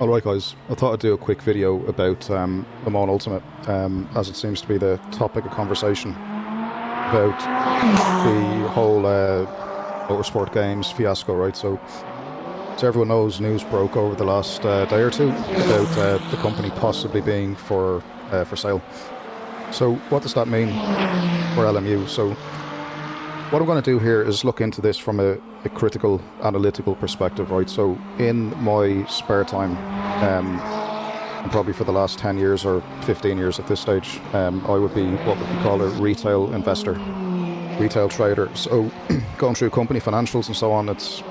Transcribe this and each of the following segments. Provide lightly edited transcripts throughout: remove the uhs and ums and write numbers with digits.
Alright guys, I thought I'd do a quick video about Le Mans Ultimate, as it seems to be the topic of conversation about the whole Motorsport Games fiasco, right? So everyone knows, news broke over the last day or two about the company possibly being for sale. So what does that mean for LMU? So what I'm going to do here is look into this from a critical, analytical perspective, right? So in my spare time, and probably for the last 10 years or 15 years at this stage, I would be what would be called a retail investor, retail trader. So going through company financials and so on, it's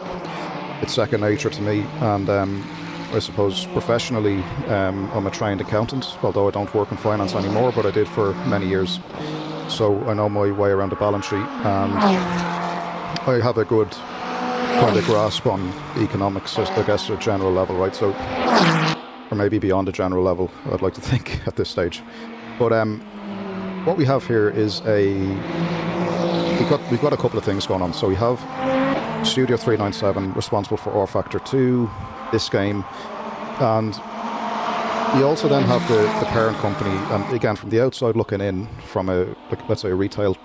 second nature to me. And I suppose professionally, I'm a trained accountant, although I don't work in finance anymore, but I did for many years. So I know my way around the balance sheet, and I have a good kind of grasp on economics, I guess, at a general level, right? So, or maybe beyond a general level, I'd like to think at this stage. But what we have here is we've got a couple of things going on. So we have Studio 397 responsible for R Factor 2, this game, and we also then have the parent company, and again, from the outside looking in, from let's say a retail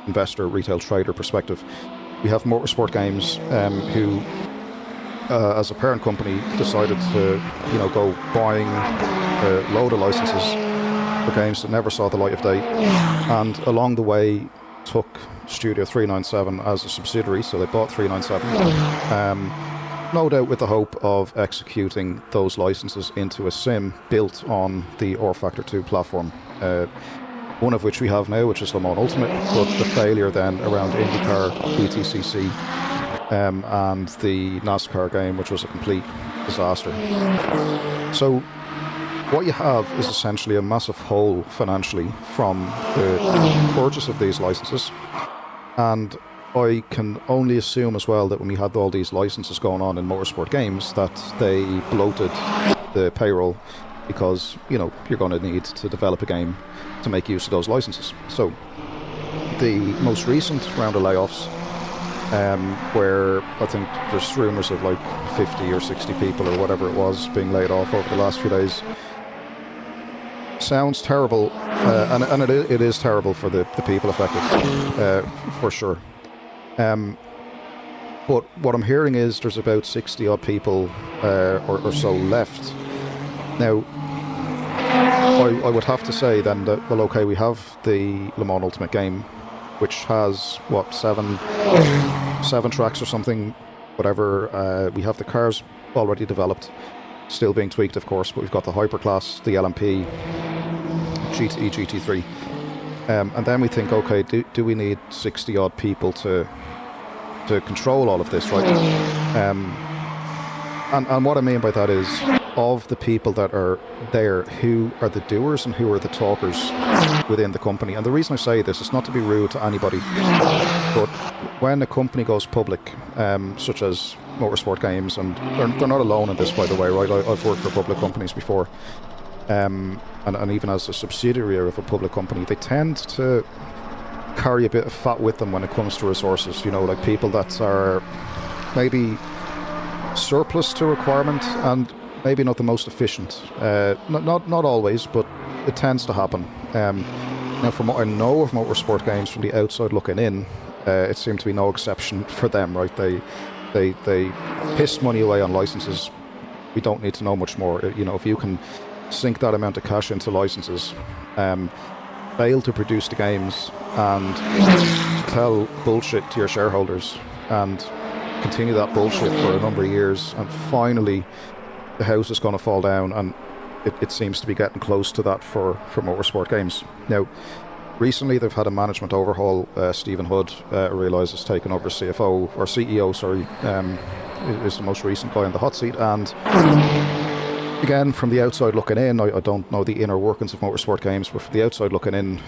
investor, retail trader perspective, we have Motorsport Games, who, as a parent company, decided to, go buying a load of licenses for games that never saw the light of day, and along the way took Studio 397 as a subsidiary, so they bought 397. No doubt with the hope of executing those licenses into a sim built on the R Factor 2 platform. One of which we have now, which is Le Mans Ultimate, but the failure then around IndyCar, BTCC, and the NASCAR game, which was a complete disaster. So what you have is essentially a massive hole financially from the purchase of these licenses, and I can only assume as well that when we had all these licenses going on in Motorsport Games that they bloated the payroll, because you're going to need to develop a game to make use of those licenses. So the most recent round of layoffs, where I think there's rumours of like 50 or 60 people or whatever it was being laid off over the last few days, sounds terrible, and it is terrible for the people affected, for sure. But what I'm hearing is there's about 60 odd people or so left. Now, I would have to say then that, well, okay, we have the Le Mans Ultimate game, which has, what, seven tracks or something, whatever. We have the cars already developed, still being tweaked, of course, but we've got the Hyperclass, the LMP, GTE, GT3. And then we think, okay, do we need 60 odd people to control all of this, right? And what I mean by that is, of the people that are there, who are the doers and who are the talkers within the company. And the reason I say this is not to be rude to anybody, but when a company goes public, such as Motorsport Games, and they're not alone in this, by the way, right? I've worked for public companies before, and even as a subsidiary of a public company, they tend to carry a bit of fat with them when it comes to resources, like people that are maybe surplus to requirement and maybe not the most efficient. Not always, but it tends to happen. Now, from what I know of Motorsport Games from the outside looking in, it seemed to be no exception for them, right? They pissed money away on licenses. We don't need to know much more. If you can sink that amount of cash into licenses, fail to produce the games and tell bullshit to your shareholders and continue that bullshit for a number of years, and finally the house is going to fall down, and it seems to be getting close to that for Motorsport Games. Now, recently they've had a management overhaul. Stephen Hood, I realise, has taken over CFO, or CEO, sorry, is the most recent guy in the hot seat, and again, from the outside looking in, I don't know the inner workings of Motorsport Games, but from the outside looking in,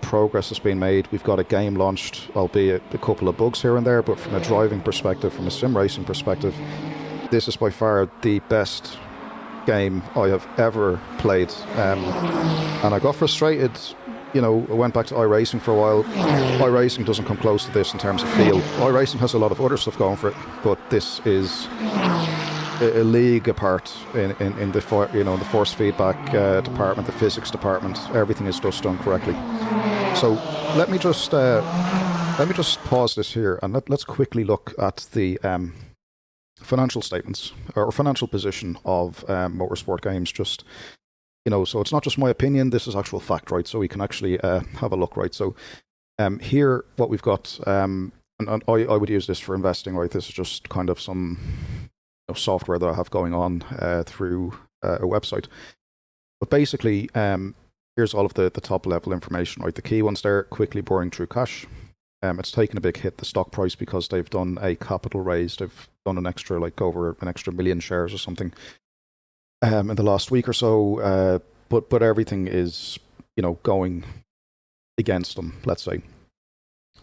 progress has been made. We've got a game launched, albeit a couple of bugs here and there, but from a driving perspective, from a sim racing perspective, this is by far the best game I have ever played. And I got frustrated, I went back to iRacing for a while. iRacing doesn't come close to this in terms of feel. iRacing has a lot of other stuff going for it, but this is a league apart in the the force feedback department, the physics department. Everything is just done correctly. So let me just pause this here and let's quickly look at the financial statements or financial position of Motorsport Games. Just so it's not just my opinion. This is actual fact, right? So we can actually have a look, right? So here, what we've got, and I would use this for investing, right? This is just kind of some software that I have going on through a website. But basically, here's all of the top level information, right? The key ones there: quickly burning through cash. It's taken a big hit, the stock price, because they've done a capital raise. They've done an extra, over an extra million shares or something in the last week or so. But everything is, going against them, let's say.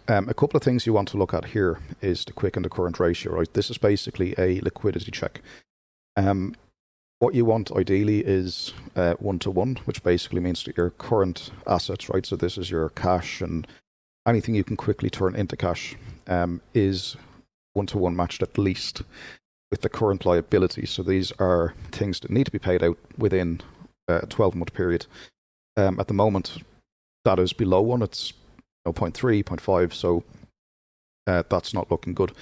A couple of things you want to look at here is the quick and the current ratio, right? This is basically a liquidity check. What you want ideally is 1-to-1, which basically means that your current assets, right? So this is your cash and anything you can quickly turn into cash, is 1-to-1 matched at least with the current liabilities. So these are things that need to be paid out within a 12-month period. At the moment, that is below 1. It's 0.3, 0.5, so that's not looking good.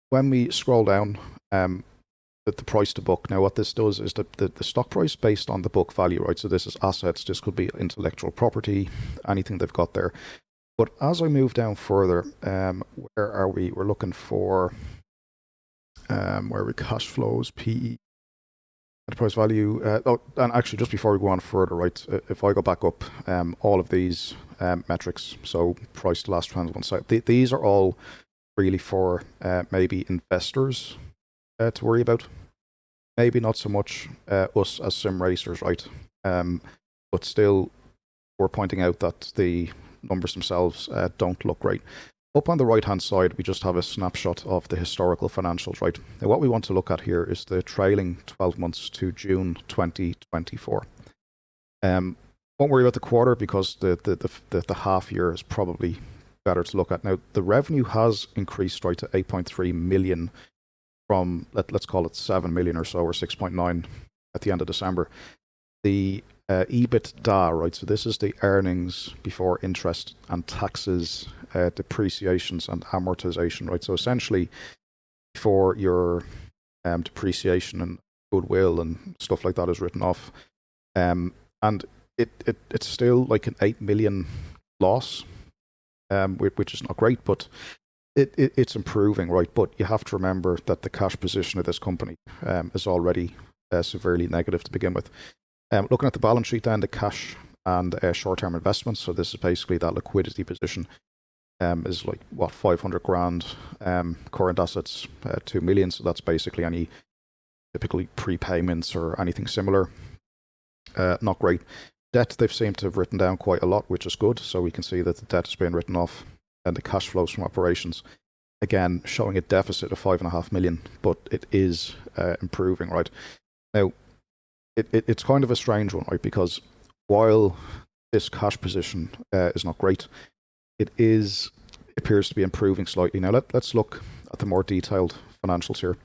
When we scroll down, the price to book, now what this does is the stock price based on the book value, right? So this is assets, this could be intellectual property, anything they've got there. But as I move down further, where are we? We're looking for where are we? Cash flows, PE, enterprise value. And actually, just before we go on further, right? If I go back up, all of these metrics, so price to last 12 months, these are all really for maybe investors to worry about. Maybe not so much us as sim racers, right? But still, we're pointing out that the numbers themselves don't look great. Up on the right-hand side, we just have a snapshot of the historical financials, right? Now, what we want to look at here is the trailing 12 months to June 2024. Won't worry about the quarter because the half year is probably better to look at. Now, the revenue has increased, right, to 8.3 million from, let's call it 7 million or so, or 6.9 at the end of December. The EBITDA, right, so this is the earnings before interest and taxes, depreciations and amortization, right? So essentially, for your depreciation and goodwill and stuff like that is written off, and it's still like an 8 million loss, which is not great, but it's improving, right? But you have to remember that the cash position of this company is already severely negative to begin with. Looking at the balance sheet then, the cash and short-term investments, so this is basically that liquidity position, is like, 500 grand, current assets, 2 million, so that's basically any typically prepayments or anything similar. Not great. Debt, they've seemed to have written down quite a lot, which is good, so we can see that the debt is being written off, and the cash flows from operations, again, showing a deficit of 5.5 million, but it is improving, right? Now, it's kind of a strange one, right? Because while this cash position is not great, it appears to be improving slightly. Now, let's look at the more detailed financials here.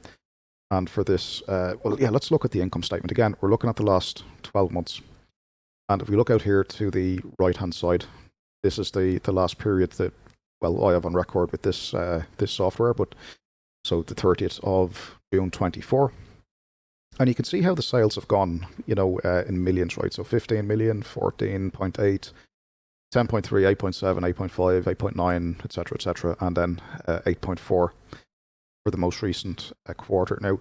And for this, let's look at the income statement. Again, we're looking at the last 12 months. And if we look out here to the right-hand side, this is the last period that, I have on record with this this software, but so the 30th of June 24. And you can see how the sales have gone, in millions, right? So 15 million, 14.8, 10.3, 8.7, 8.5, 8.9, etc., and then 8.4 for the most recent quarter. Now,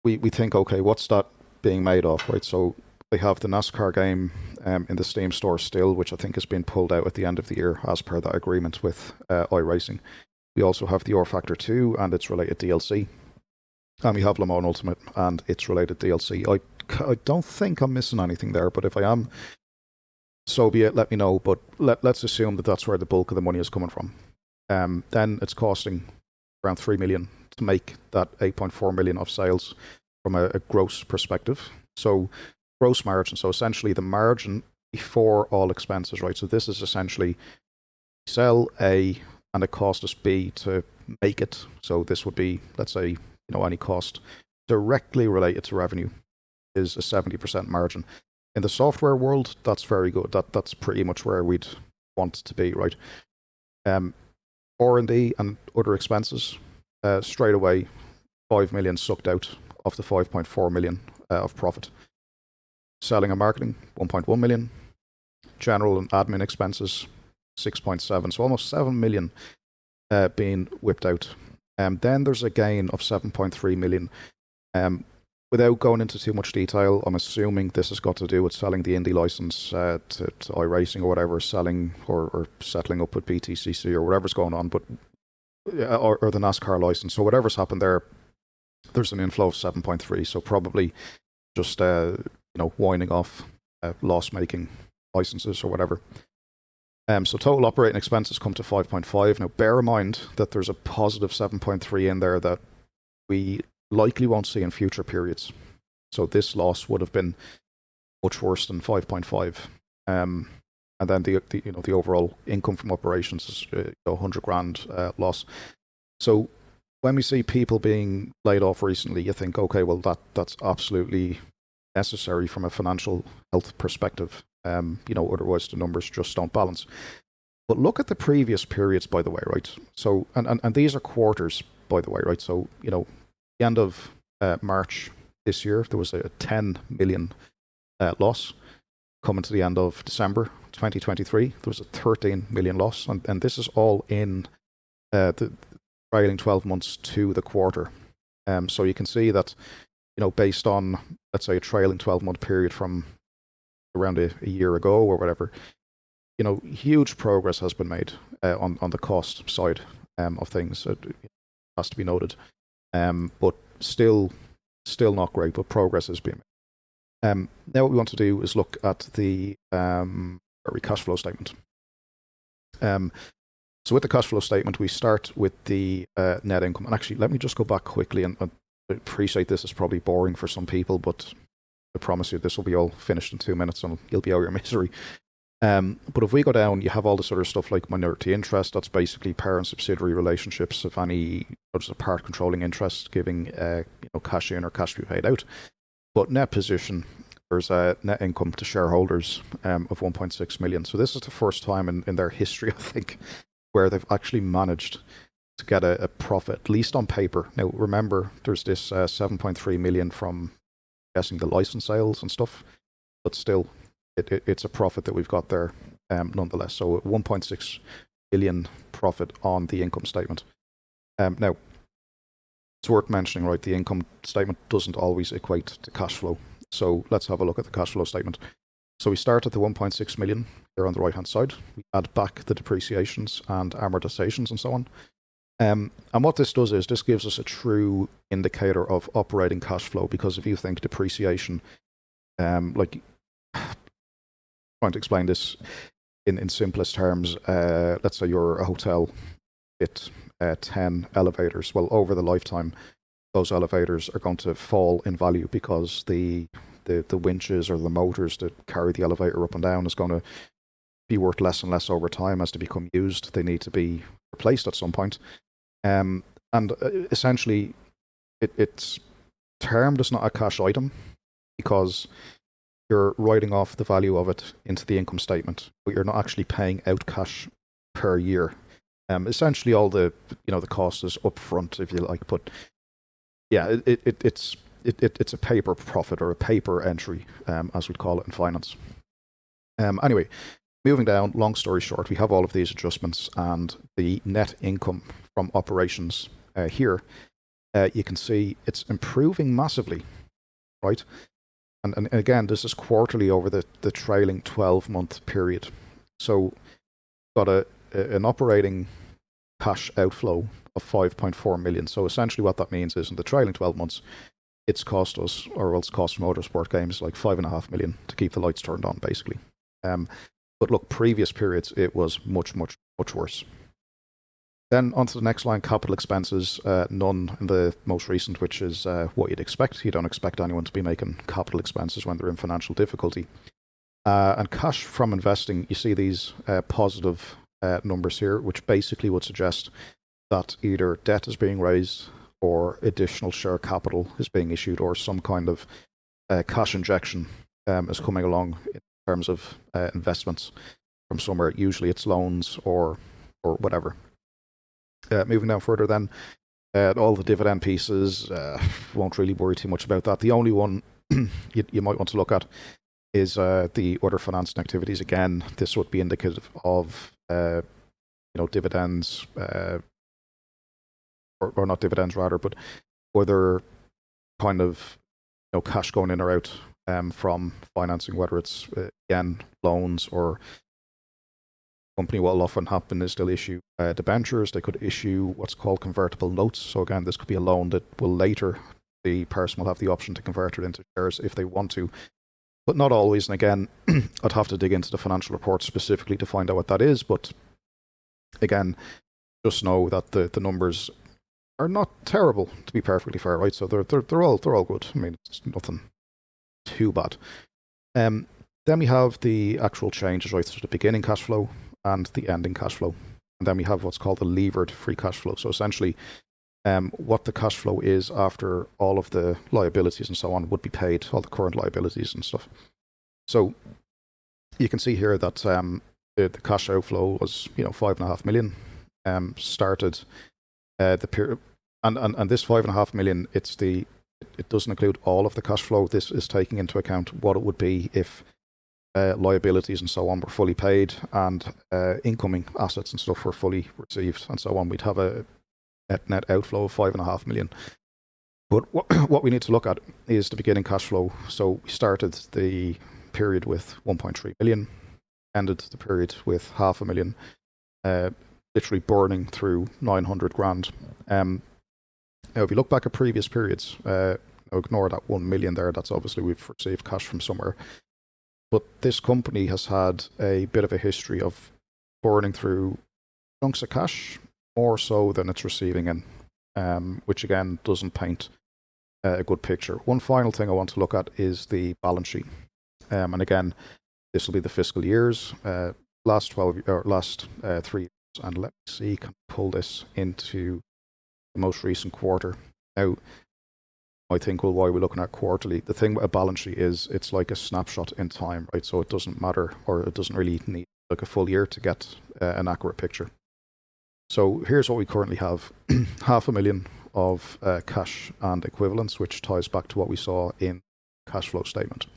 we think, okay, what's that being made of, right? So they have the NASCAR game in the Steam store still, which I think has been pulled out at the end of the year as per that agreement with iRacing. We also have the Or Factor 2 and its related DLC. And we have Le Mans Ultimate and its related DLC. I don't think I'm missing anything there, but if I am, so be it, let me know. But let's assume that that's where the bulk of the money is coming from. Then it's costing around 3 million to make that 8.4 million of sales from a gross perspective. So gross margin, so essentially the margin before all expenses, right? So this is essentially sell A and it costs us B to make it. So this would be, let's say, any cost directly related to revenue is a 70% margin. In the software world, that's very good. That's pretty much where we'd want to be, right? R&D and other expenses, straight away, 5 million sucked out of the 5.4 million of profit. Selling and marketing, 1.1 million. General and admin expenses, 6.7. So almost 7 million being whipped out. Then there's a gain of 7.3 million. Without going into too much detail, I'm assuming this has got to do with selling the Indy license to iRacing or whatever, selling or settling up with BTCC or whatever's going on, but or the NASCAR license. So whatever's happened there, there's an inflow of 7.3. So probably just winding off loss-making licenses or whatever. So total operating expenses come to 5.5. Now bear in mind that there's a positive 7.3 in there that we likely won't see in future periods. So this loss would have been much worse than 5.5. And then the overall income from operations is 100 grand loss. So when we see people being laid off recently, you think, okay, well that's absolutely necessary from a financial health perspective. Otherwise the numbers just don't balance. But look at the previous periods, by the way, right? So and these are quarters, by the way, right? So the end of March this year, there was a 10 million loss. Coming to the end of December 2023, there was a 13 million loss, and this is all in the trailing 12 months to the quarter. So you can see that, based on, let's say, a trailing 12-month period from around a year ago or whatever, huge progress has been made on the cost side of things. It has to be noted, but still not great. But progress has been made. Now what we want to do is look at the cash flow statement. So with the cash flow statement, we start with the net income. And actually, let me just go back quickly, and I appreciate this is probably boring for some people, but I promise you this will be all finished in 2 minutes and you'll be out of your misery. But if we go down, you have all this other stuff like minority interest. That's basically parent subsidiary relationships. If any, there's a part controlling interest giving cash in or cash to be paid out. But net position, there's a net income to shareholders of 1.6 million. So this is the first time in their history, I think, where they've actually managed to get a profit, at least on paper. Now remember, there's this 7.3 million from guessing the license sales and stuff, but still it's a profit that we've got there nonetheless. So 1.6 billion profit on the income statement. Now it's worth mentioning, right, the income statement doesn't always equate to cash flow. So let's have a look at the cash flow statement. So we start at the 1.6 million here on the right hand side. We add back the depreciations and amortizations and so on. And what this does is this gives us a true indicator of operating cash flow, because if you think depreciation, trying to explain this in simplest terms, let's say you're a hotel, it 10 elevators. Well, over the lifetime, those elevators are going to fall in value because the winches or the motors that carry the elevator up and down is going to be worth less and less over time as they become used. They need to be replaced at some point. And essentially, it's termed as not a cash item because you're writing off the value of it into the income statement, but you're not actually paying out cash per year. Essentially, all the cost is upfront, if you like. But yeah, it's a paper profit or a paper entry, as we'd call it in finance. Anyway, moving down, long story short, we have all of these adjustments and the net income from operations here. You can see it's improving massively, right? And again, this is quarterly over the trailing 12-month period. So got an operating cash outflow of 5.4 million. So essentially what that means is in the trailing 12 months, it's cost us, or else cost Motorsport Games, like 5.5 million to keep the lights turned on, basically. But look, previous periods, it was much, much, much worse. Then onto the next line, capital expenses, none in the most recent, which is what you'd expect. You don't expect anyone to be making capital expenses when they're in financial difficulty. And cash from investing, you see these positive numbers here, which basically would suggest that either debt is being raised or additional share capital is being issued, or some kind of cash injection is coming along in terms of investments from somewhere. Usually it's loans or whatever. Moving down further then, all the dividend pieces, won't really worry too much about that. The only one you might want to look at is the other financing activities. Again, this would be indicative of dividends, or not dividends rather, but other kind of cash going in or out from financing, whether it's again loans, or company what will often happen is they'll issue debentures. They could issue what's called convertible notes. So again, this could be a loan that will later, the person will have the option to convert it into shares if they want to, but not always. And again, I'd have to dig into the financial report specifically to find out what that is. But again, just know that the numbers are not terrible, to be perfectly fair, right? So they're all good. I mean, it's nothing too bad. Then we have the actual changes, right? So the beginning cash flow and the ending cash flow. And then we have what's called the levered free cash flow. So essentially, what the cash flow is after all of the liabilities and so on would be paid, all the current liabilities and stuff. So you can see here that the cash outflow was 5.5 million. Started the period, and this 5.5 million, it doesn't include all of the cash flow. This is taking into account what it would be if liabilities and so on were fully paid, and incoming assets and stuff were fully received and so on. We'd have a net outflow of 5.5 million. But what we need to look at is the beginning cash flow. So we started the period with 1.3 million, ended the period with 500,000, literally burning through 900 grand. Now, if you look back at previous periods, ignore that 1 million there. That's obviously we've received cash from somewhere. But this company has had a bit of a history of burning through chunks of cash, more so than it's receiving in, which again doesn't paint a good picture. One final thing I want to look at is the balance sheet. And again, this will be the fiscal years, last 3 years. And let me see, can I pull this into the most recent quarter? Now, I think, well, why we're looking at quarterly, the thing with a balance sheet is it's like a snapshot in time, right? So it doesn't matter, or it doesn't really need like a full year to get an accurate picture. So here's what we currently have. 500,000 of cash and equivalents, which ties back to what we saw in cash flow statement.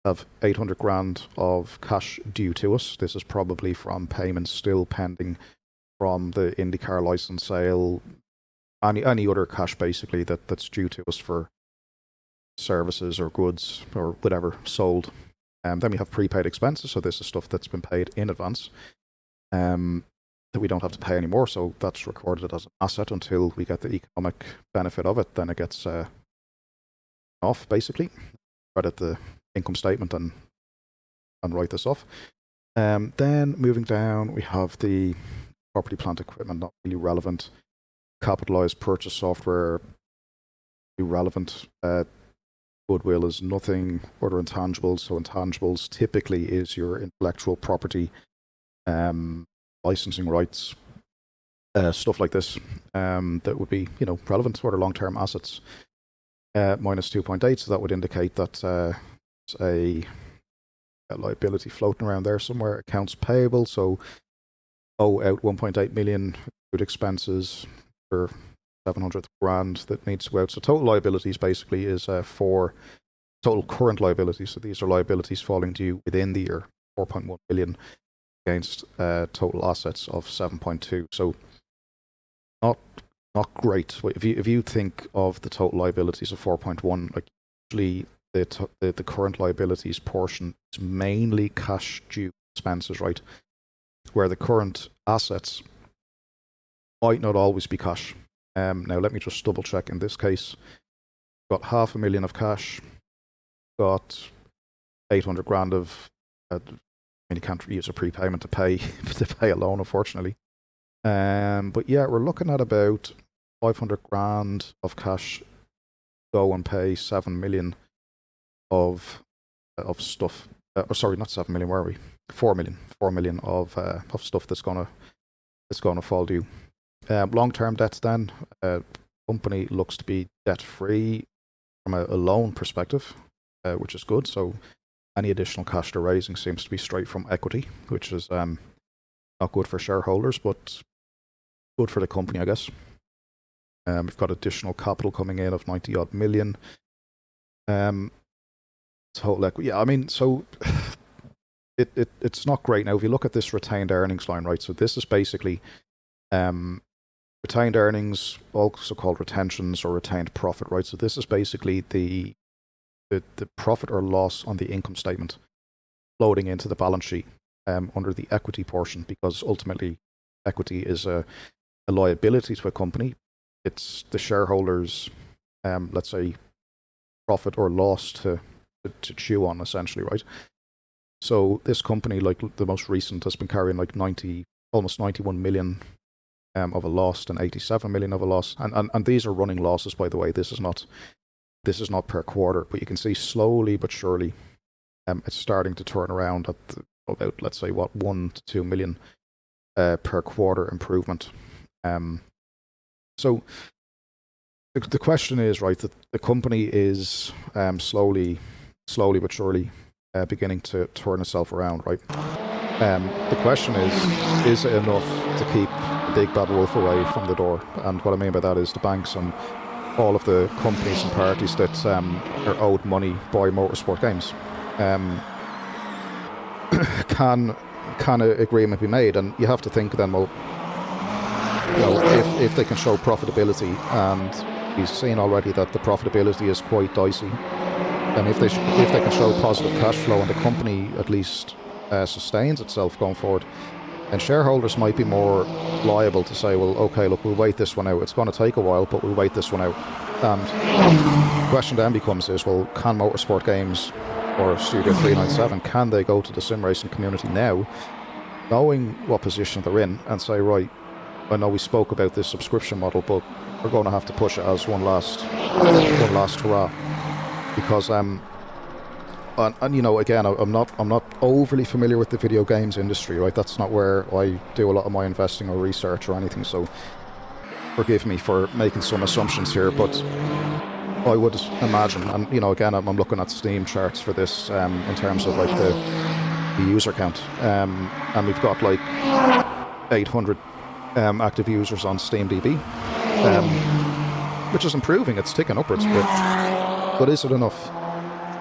Have 800 grand of cash due to us. This is probably from payments still pending from the IndyCar license sale, any other cash basically that's due to us for services or goods or whatever sold. Then we have prepaid expenses. So this is stuff that's been paid in advance, that we don't have to pay anymore. So that's recorded as an asset until we get the economic benefit of it. Then it gets off basically, credit the income statement and write this off. Then moving down, we have the property, plant, equipment, not really relevant. Capitalized purchase software, irrelevant. Goodwill is nothing. Other intangibles, so intangibles typically is your intellectual property, licensing rights, stuff like this, that would be relevant to other long-term assets. Minus 2.8, so that would indicate that there's a liability floating around there somewhere. Accounts payable, so out 1.8 million, good expenses for 700 grand that needs to go out. So total liabilities basically is for total current liabilities. So these are liabilities falling due within the year, 4.1 million against total assets of 7.2. So not great. If you think of the total liabilities of 4.1, like usually the current liabilities portion is mainly cash due expenses, right? Where the current assets might not always be cash. Now let me just double check. In this case, got 500,000 of cash, got 800 grand of. You can't use a prepayment to pay a loan, unfortunately. But yeah, we're looking at about 500 grand of cash. Go and pay 7 million of stuff. Sorry, not 7 million. Where are we? 4 million. 4 million of stuff that's gonna fall due. Long-term debts then, company looks to be debt-free from a loan perspective, which is good. So any additional cash they're raising seems to be straight from equity, which is not good for shareholders, but good for the company, I guess. We've got additional capital coming in of 90 odd million. Total equity, yeah, I mean, so it's not great. Now, if you look at this retained earnings line, right, so this is basically retained earnings, also called retentions or retained profit, right? So this is basically the profit or loss on the income statement loading into the balance sheet under the equity portion, because ultimately equity is a liability to a company. It's the shareholders, let's say, profit or loss to chew on, essentially, right? So this company, like the most recent, has been carrying like almost 91 million of a loss and 87 million of a loss, and these are running losses, by the way. This is not per quarter, but you can see slowly but surely it's starting to turn around at about, let's say, 1 to 2 million per quarter improvement. So the question is, right, that the company is slowly but surely beginning to turn itself around, right? The question is it enough to keep the big bad wolf away from the door? And what I mean by that is the banks and all of the companies and parties that are owed money by Motorsport Games. Can an agreement be made? And you have to think then, well, you know, if they can show profitability, and we've seen already that the profitability is quite dicey, and if they can show positive cash flow and the company at least sustains itself going forward, then shareholders might be more liable to say, well, okay, look, we'll wait this one out. It's going to take a while, but we'll wait this one out. And the question then becomes is, well, can Motorsport Games or Studio 397, can they go to the sim racing community now, knowing what position they're in, and say, right, I know we spoke about this subscription model, but we're going to have to push it as one last hurrah. Because and you know, again, I'm not overly familiar with the video games industry, right? That's not where I do a lot of my investing or research or anything, so forgive me for making some assumptions here, but I would imagine, and you know, again, I'm looking at Steam charts for this in terms of like the user count, and we've got like 800 active users on SteamDB, which is improving. It's ticking upwards, but is it enough?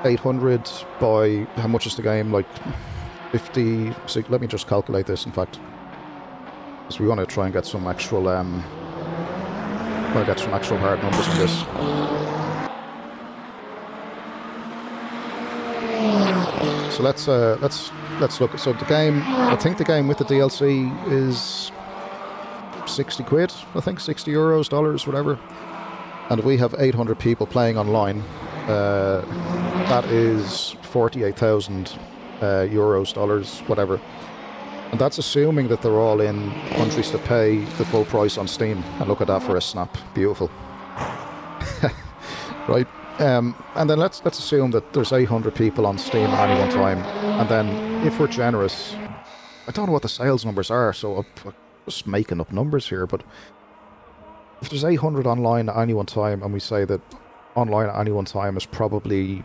800 by how much is the game? Like 50. So let me just calculate this. In fact, because we want to try and get some actual hard numbers on this. So let's look. So the game, I think the game with the DLC is 60 quid. I think 60 euros, dollars, whatever. And if we have 800 people playing online, that is 48,000 euros, dollars, whatever. And that's assuming that they're all in countries that pay the full price on Steam. And look at that for a snap. Beautiful. Right. And then let's assume that there's 800 people on Steam at any one time. And then if we're generous, I don't know what the sales numbers are, so I'm just making up numbers here, but if there's 800 online at any one time, and we say that online at any one time is probably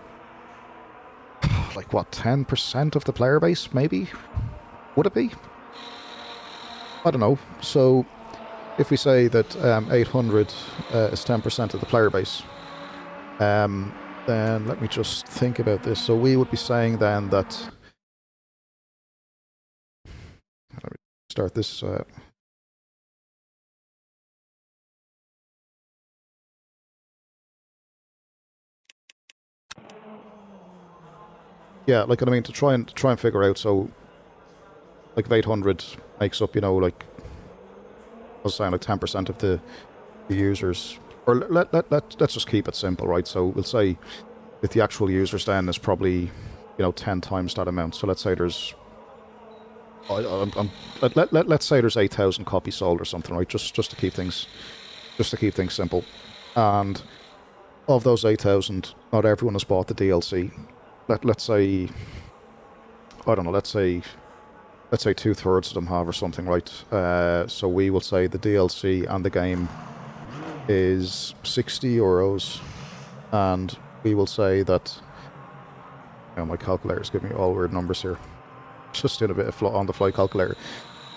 like what, 10% of the player base, maybe? Would it be? I don't know. So if we say that 800 is 10% of the player base, then let me just think about this. So we would be saying then that, let me start this. Yeah, like, I mean, to try and figure out, so like if 800 makes up, you know, like I was saying, like 10% of the users, or let's just keep it simple, right? So we'll say that the actual users then is probably, you know, 10 times that amount. So let's say there's, let's say there's 8,000 copies sold or something, right? Just to keep things simple. And of those 8,000, not everyone has bought the DLC. Let's say, I don't know, let's say 2/3 of them have or something, right? So we will say the DLC and the game is €60, and we will say that, my calculator's giving me all weird numbers here, just doing a bit of on the fly calculator.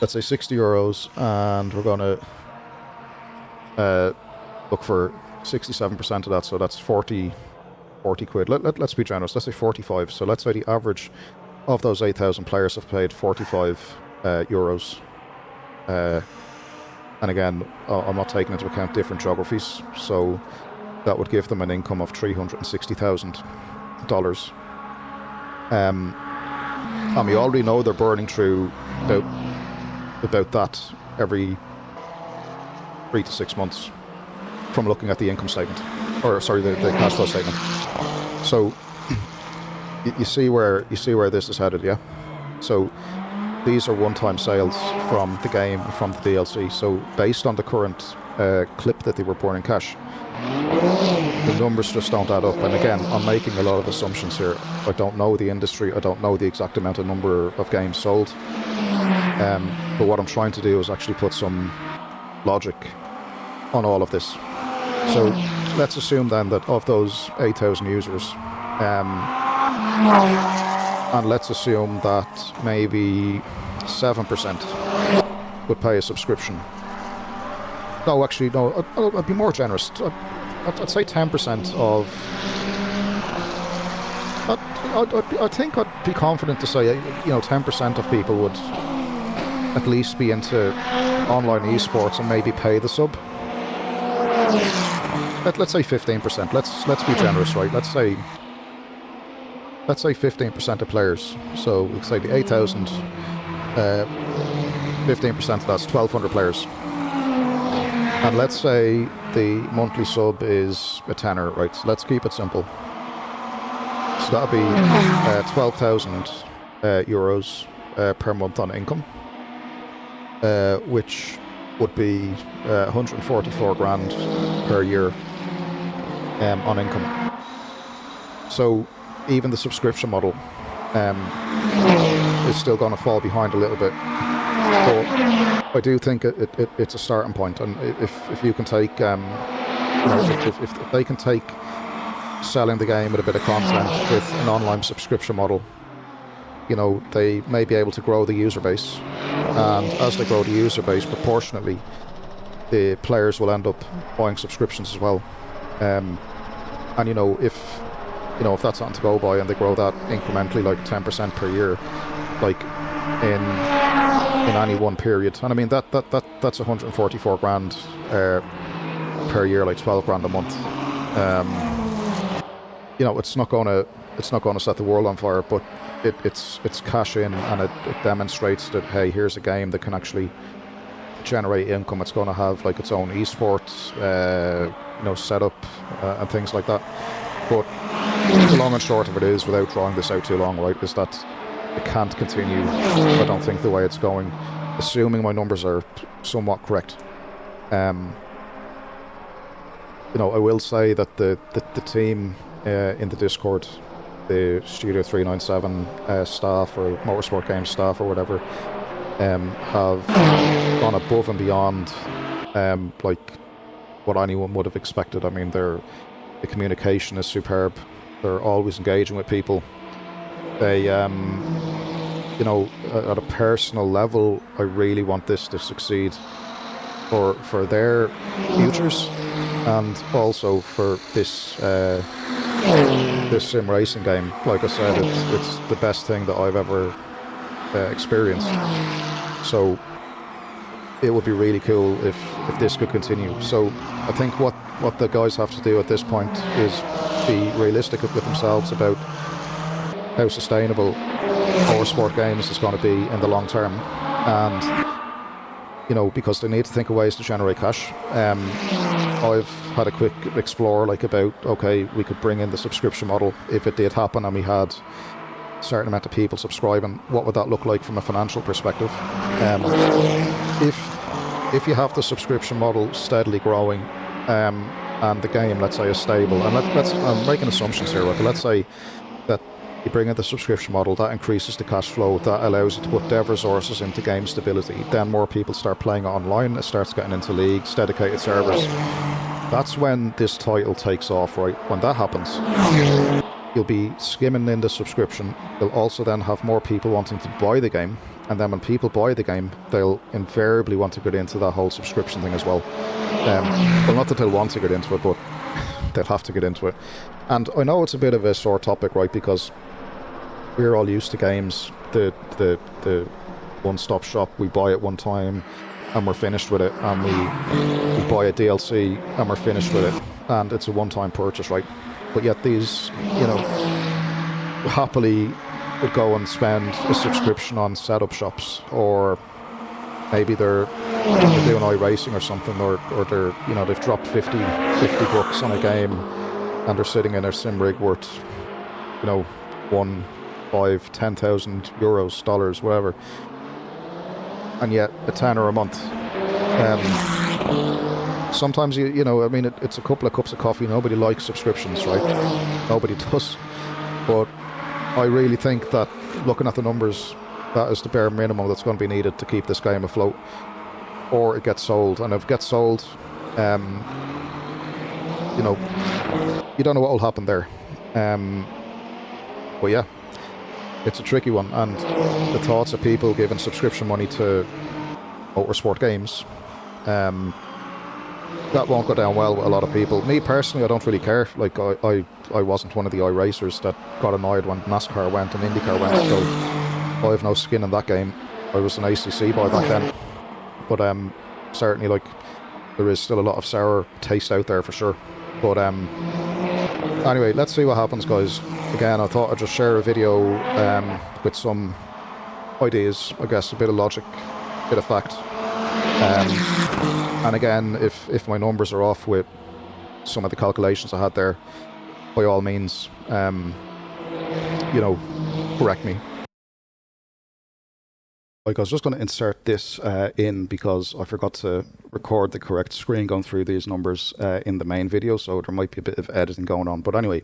Let's say €60, and we're going to look for 67% of that, so that's 40 quid. Let's be generous, let's say 45. So let's say the average of those 8,000 players have paid 45 euros. And again, I'm not taking into account different geographies, so that would give them an income of $360,000. And we already know they're burning through about that every 3 to 6 months from looking at the income statement, or sorry, the cash flow statement. So you see where this is headed, yeah? So these are one-time sales from the game, from the DLC. So based on the current clip that they were burning cash, the numbers just don't add up. And again, I'm making a lot of assumptions here. I don't know the industry. I don't know the exact amount of number of games sold. But what I'm trying to do is actually put some logic on all of this. So let's assume then that of those 8,000 users, and let's assume that maybe 7% would pay a subscription. No, actually, no, I'd be more generous. I'd say 10% of... I think I'd be confident to say, 10% of people would at least be into online esports and maybe pay the sub. Let's say 15%. Let's be generous, right? Let's say 15% of players. So let's say the 8,000, 15% of that's 1,200 players. And let's say the monthly sub is a tenner, right? So let's keep it simple. So that'll be 12,000 euros per month on income, which would be 144 grand per year on income. So even the subscription model is still going to fall behind a little bit. But I do think it's a starting point, and if you can take, if they can take selling the game with a bit of content with an online subscription model, they may be able to grow the user base, and as they grow the user base, proportionately, the players will end up buying subscriptions as well. And if that's something to go by, and they grow that incrementally, like 10% per year, like in any one period, and I mean that's 144 grand per year, like 12 grand a month. It's not going to set the world on fire, but it's cash in, and it demonstrates that, hey, here's a game that can actually generate income. It's going to have like its own esports setup and things like that. But the long and short of it is, without drawing this out too long, right, is that it can't continue, I don't think, the way it's going, assuming my numbers are somewhat correct. I will say that the team in the Discord, the Studio 397 staff, or Motorsport Games staff, or whatever, have gone above and beyond like what anyone would have expected. I mean, the communication is superb. They're always engaging with people. They, at a personal level, I really want this to succeed for their futures, and also for this sim racing game. Like I said, it's the best thing that I've ever experienced. So it would be really cool if this could continue. So I think what the guys have to do at this point is be realistic with themselves about how sustainable Motorsport Games is going to be in the long term, and because they need to think of ways to generate cash. I've had a quick explore about, okay, we could bring in the subscription model if it did happen and we had a certain amount of people subscribing. What would that look like from a financial perspective? If you have the subscription model steadily growing, and the game, let's say, is stable, and I'm making assumptions here, but let's say that you bring in the subscription model, that increases the cash flow, that allows you to put dev resources into game stability, then more people start playing it online, it starts getting into leagues, dedicated servers, that's when this title takes off, right? When that happens, you'll be skimming in the subscription. You'll also then have more people wanting to buy the game. And then when people buy the game, they'll invariably want to get into that whole subscription thing as well. Well, not that they'll want to get into it, but they'll have to get into it. And I know it's a bit of a sore topic, right? Because we're all used to games, the one-stop shop. We buy it one time and we're finished with it. And we buy a DLC and we're finished with it. And it's a one-time purchase, right? But yet these, happily would go and spend a subscription on setup shops, or maybe they're doing iRacing or something, or they're, they've dropped 50 bucks on a game and they're sitting in a sim rig worth, 1, 5, 10,000 euros, dollars, whatever, and yet a tenner a month. Sometimes it's a couple of cups of coffee. Nobody likes subscriptions, right? Nobody does. But I really think that, looking at the numbers, that is the bare minimum that's going to be needed to keep this game afloat, or it gets sold. And if it gets sold, you don't know what will happen there. But yeah, it's a tricky one. And the thoughts of people giving subscription money to Motorsport Games, that won't go down well with a lot of people. Me personally, I don't really care. Like, I wasn't one of the iRacers that got annoyed when NASCAR went and IndyCar went, so I have no skin in that game. I was an ACC boy back then. But certainly, like, there is still a lot of sour taste out there for sure. But anyway, let's see what happens, guys. Again, I thought I'd just share a video with some ideas, I guess, a bit of logic, a bit of fact. And again, if my numbers are off with some of the calculations I had there, by all means, correct me. Like, I was just going to insert this in because I forgot to record the correct screen going through these numbers in the main video, so there might be a bit of editing going on. But anyway,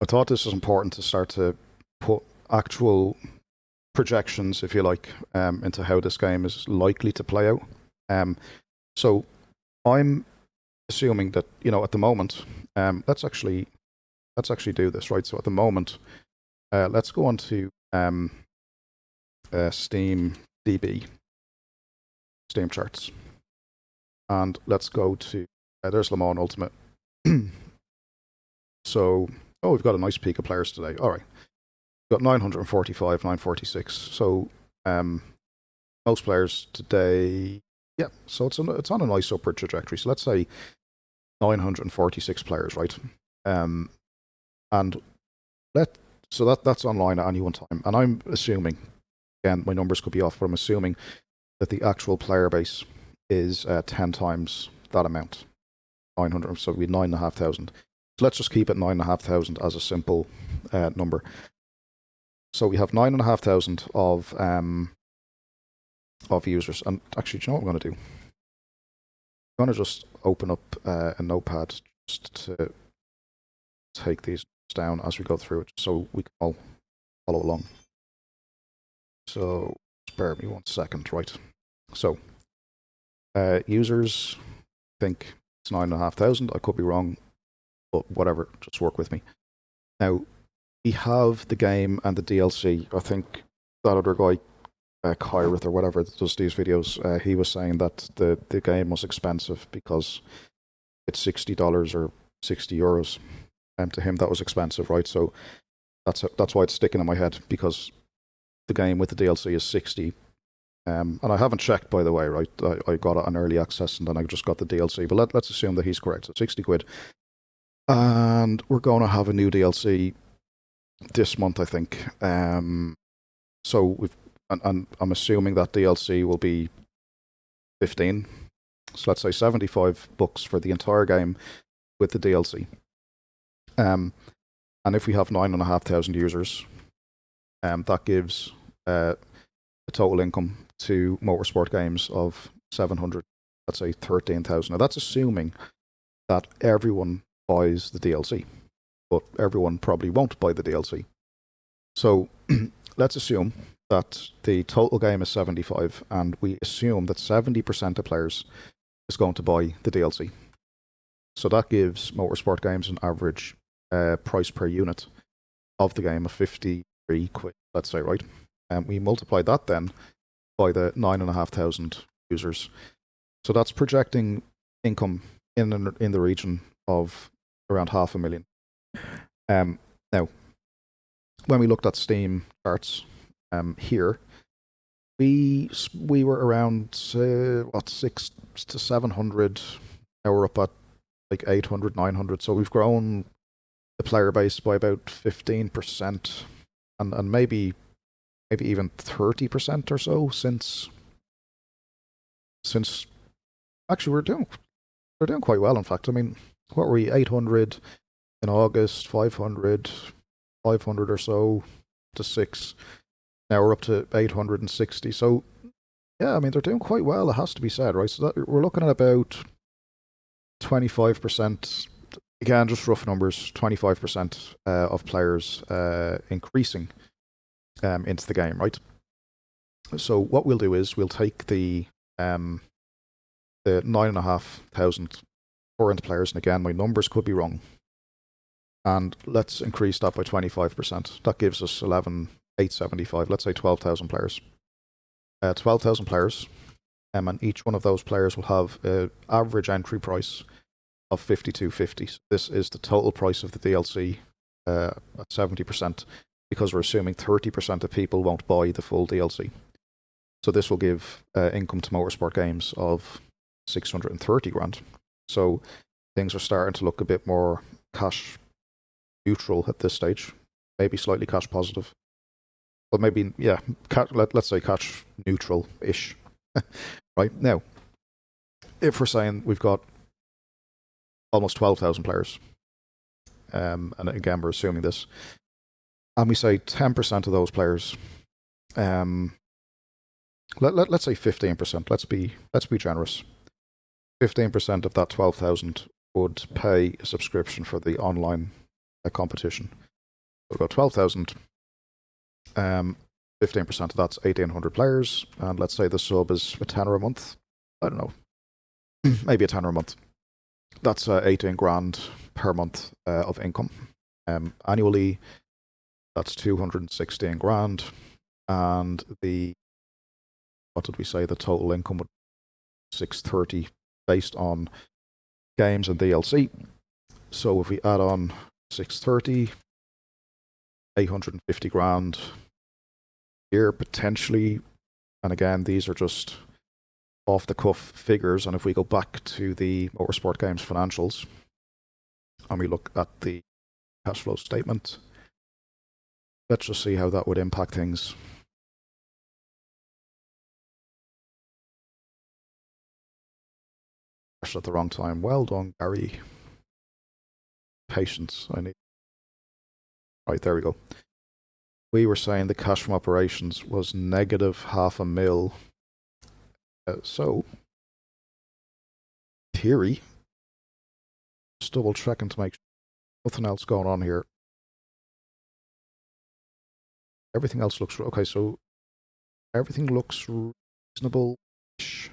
I thought this was important to start to put actual projections, if you like, into how this game is likely to play out. So I'm assuming that, at the moment, let's actually do this, right? So at the moment, let's go on to Steam charts, and let's go to there's Le Mans Ultimate. So, we've got a nice peak of players today. All right, we've got 945, 946. So most players today, yeah. So it's on a nice upward trajectory. So let's say 946 players, right? And that's online at any one time. And I'm assuming, again, my numbers could be off, but I'm assuming that the actual player base is 10 times that amount, 900. So it'd be 9,500. So let's just keep it 9,500 as a simple number. So we have 9,500 of users. And actually, do you know what I'm going to do? I'm going to just open up a notepad just to take these down as we go through it, so we can all follow along. So spare me 1 second, right? So users, I think it's 9,500. I could be wrong, but whatever, just work with me. Now, we have the game and the DLC. I think that other guy, Kyrith or whatever, that does these videos, he was saying that the game was expensive because it's $60 or 60 euros. To him, that was expensive, right? So that's why it's sticking in my head, because the game with the DLC is 60. And I haven't checked, by the way, right? I got it on early access and then I just got the DLC. But let's assume that he's correct. So 60 quid. And we're going to have a new DLC this month, I think. So and I'm assuming that DLC will be 15. So let's say 75 bucks for the entire game with the DLC. And if we have 9,500 users, that gives a total income to Motorsport Games of 700, let's say 13,000. Now that's assuming that everyone buys the DLC, but everyone probably won't buy the DLC. So let's assume that the total game is 75, and we assume that 70% of players is going to buy the DLC. So that gives Motorsport Games an average price per unit of the game of 53 quid, let's say, right? And we multiply that then by the 9,500 users. So that's projecting income in the region of around 500,000. Now, when we looked at Steam charts here, we were around 6 to 700. Now we're up at like 800, 900. So we've grown the player base by about 15%, and maybe even 30% or so since actually we're doing quite well. In fact, I mean, what were we, 800 in August, 500 or so to 6. Now we're up to 860. So yeah, I mean, they're doing quite well, it has to be said, right? So that, we're looking at about 25%, again, just rough numbers, 25% of players increasing into the game, right? So what we'll do is we'll take the 9,500 current players, and again, my numbers could be wrong, and let's increase that by 25%. That gives us 11,875. Let's say 12,000 players. 12,000 players, and each one of those players will have an average entry price of 52.50. So this is the total price of the DLC at 70%, because we're assuming 30% of people won't buy the full DLC. So this will give income to Motorsport Games of 630 grand. So things are starting to look a bit more cash neutral at this stage, maybe slightly cash positive, but maybe, yeah, let's say cash neutral-ish. Right, now, if we're saying we've got almost 12,000 players, and again, we're assuming this, and we say 10% of those players, let's say 15%, let's be generous. 15% of that 12,000 would pay a subscription for the online competition. So we've got 12,000, 15% of that's 1,800 players, and let's say the sub is a tenner a month. I don't know, maybe a tenner a month. That's 18 grand per month of income. Annually, that's 216 grand, and what did we say, the total income would be 630 based on games and DLC. So if we add on 630, 850 grand here potentially, and again, these are just off the cuff figures, and if we go back to the Motorsport Games financials and we look at the cash flow statement, let's just see how that would impact things. At the wrong time. Well done, Gary. Patience. I need. Right, there we go. We were saying the cash from operations was negative 500,000. So, theory, just double checking to make sure nothing else going on here. Everything else looks okay. So everything looks reasonable-ish.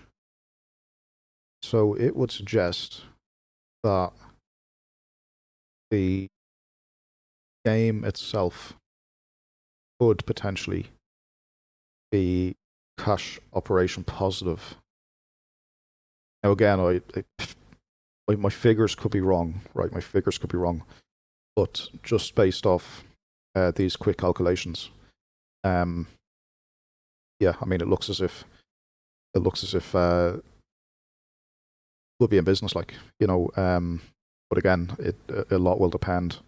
So it would suggest that the game itself could potentially be cash operation positive. Now again, my figures could be wrong, right? My figures could be wrong, but just based off these quick calculations, yeah, I mean, it looks as if would be in business, like, you know, but again, a lot will depend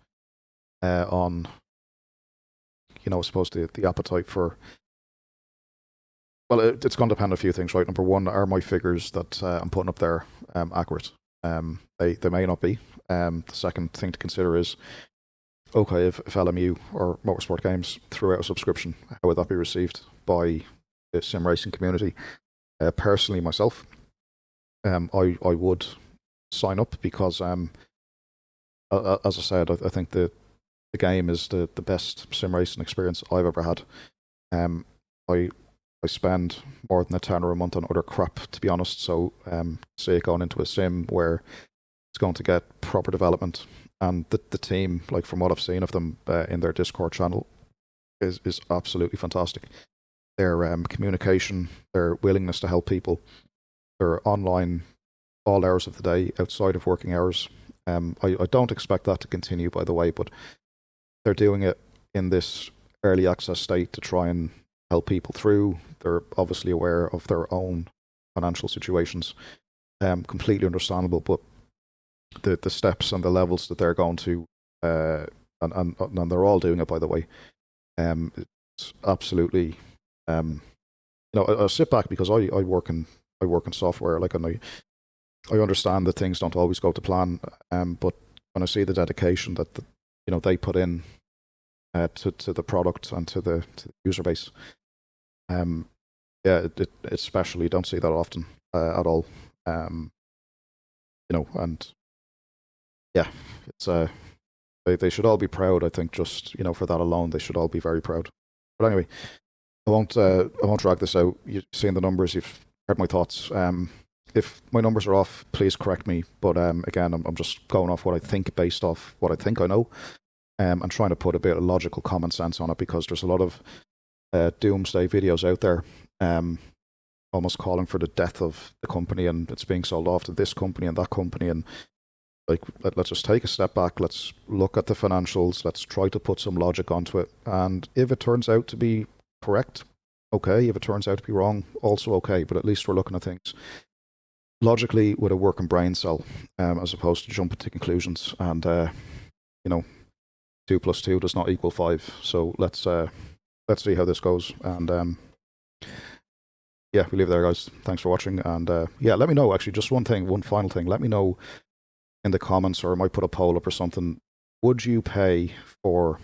on, you know, I suppose the appetite for, well, it's going to depend on a few things, right? Number one, are my figures that I'm putting up there accurate? They may not be. The second thing to consider is, okay, if LMU or Motorsport Games threw out a subscription, how would that be received by the sim racing community? Personally, myself, I would sign up because, as I said, I think the game is the best sim racing experience I've ever had. I spend more than a tenner a month on other crap, to be honest. So, say going into a sim where it's going to get proper development. And the team, like from what I've seen of them in their Discord channel, is absolutely fantastic. Their communication, their willingness to help people, they're online all hours of the day outside of working hours. I don't expect that to continue, by the way, but they're doing it in this early access state to try and help people through. They're obviously aware of their own financial situations. Completely understandable, but the steps and the levels that they're going to, and they're all doing it, by the way. It's absolutely, I sit back because I work in software, like, and I understand that things don't always go to plan. But when I see the dedication that they put in to the product and to the user base, it especially, you don't see that often at all. And yeah, it's they should all be proud. I think just for that alone, they should all be very proud. But anyway, I won't drag this out. You've seen the numbers. You've heard my thoughts. If my numbers are off, please correct me. But again, I'm just going off what I think based off what I think I know. And trying to put a bit of logical common sense on it, because there's a lot of doomsday videos out there, almost calling for the death of the company, and it's being sold off to this company and that company. And like, let's just take a step back. Let's look at the financials. Let's try to put some logic onto it. And if it turns out to be correct, okay. If it turns out to be wrong, also okay. But at least we're looking at things logically with a working brain cell, as opposed to jumping to conclusions. And 2 + 2 does not equal 5. So let's see how this goes. And yeah, we leave it there, guys. Thanks for watching. And yeah, let me know. Actually, just one final thing. Let me know in the comments, or I might put a poll up or something. Would you pay for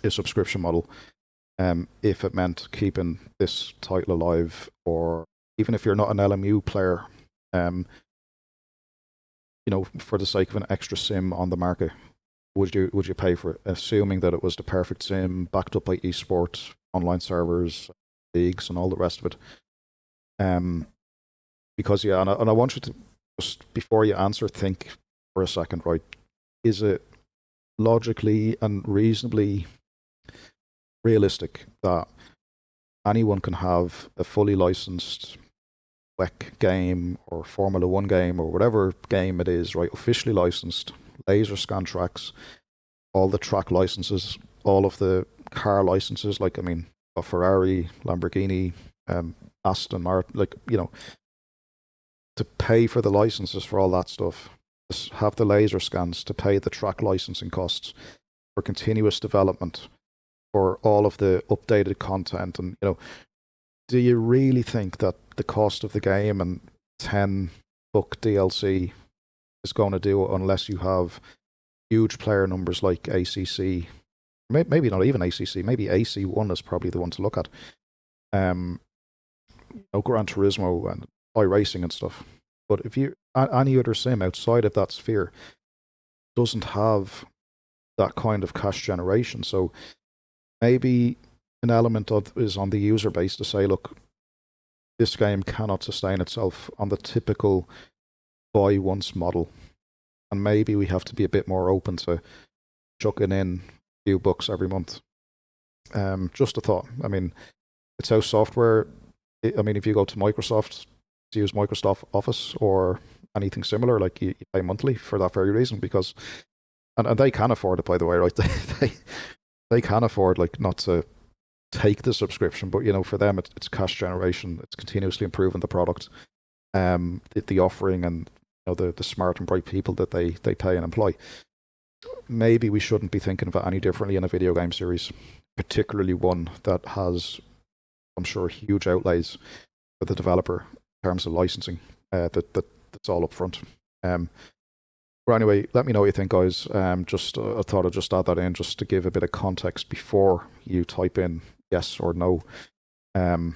a subscription model if it meant keeping this title alive, or even if you're not an LMU player, for the sake of an extra sim on the market, would you pay for it, assuming that it was the perfect sim, backed up by esports, online servers, leagues, and all the rest of it? Because yeah, and I want you to, just before you answer, think for a second, right? Is it logically and reasonably realistic that anyone can have a fully licensed WEC game or Formula 1 game or whatever game it is, right? Officially licensed, laser scan tracks, all the track licenses, all of the car licenses, like, I mean, a Ferrari, Lamborghini, Aston Martin, to pay for the licenses for all that stuff, just have the laser scans, to pay the track licensing costs for continuous development, for all of the updated content. And do you really think that the cost of the game and 10 book DLC is going to do it, unless you have huge player numbers like ACC? Maybe not even ACC, maybe AC1 is probably the one to look at. Gran Turismo and iRacing and stuff. But if any other sim outside of that sphere doesn't have that kind of cash generation, so maybe an element is on the user base to say, look, this game cannot sustain itself on the typical buy once model, and maybe we have to be a bit more open to chucking in a few bucks every month. Just a thought. I mean, it's how software. I mean, if you go to Microsoft to use Microsoft Office or anything similar, like you pay monthly for that very reason, because and they can afford it, by the way, right? They can afford, like, not to take the subscription, but for them it's cash generation. It's continuously improving the product, the offering, and the smart and bright people that they pay and employ. Maybe we shouldn't be thinking of it any differently in a video game series, particularly one that has, I'm sure, huge outlays for the developer in terms of licensing. That's all up front. But anyway, let me know what you think, guys. Just I thought I'd just add that in, just to give a bit of context before you type in yes or no. And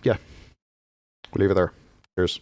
yeah, we'll leave it there. Cheers.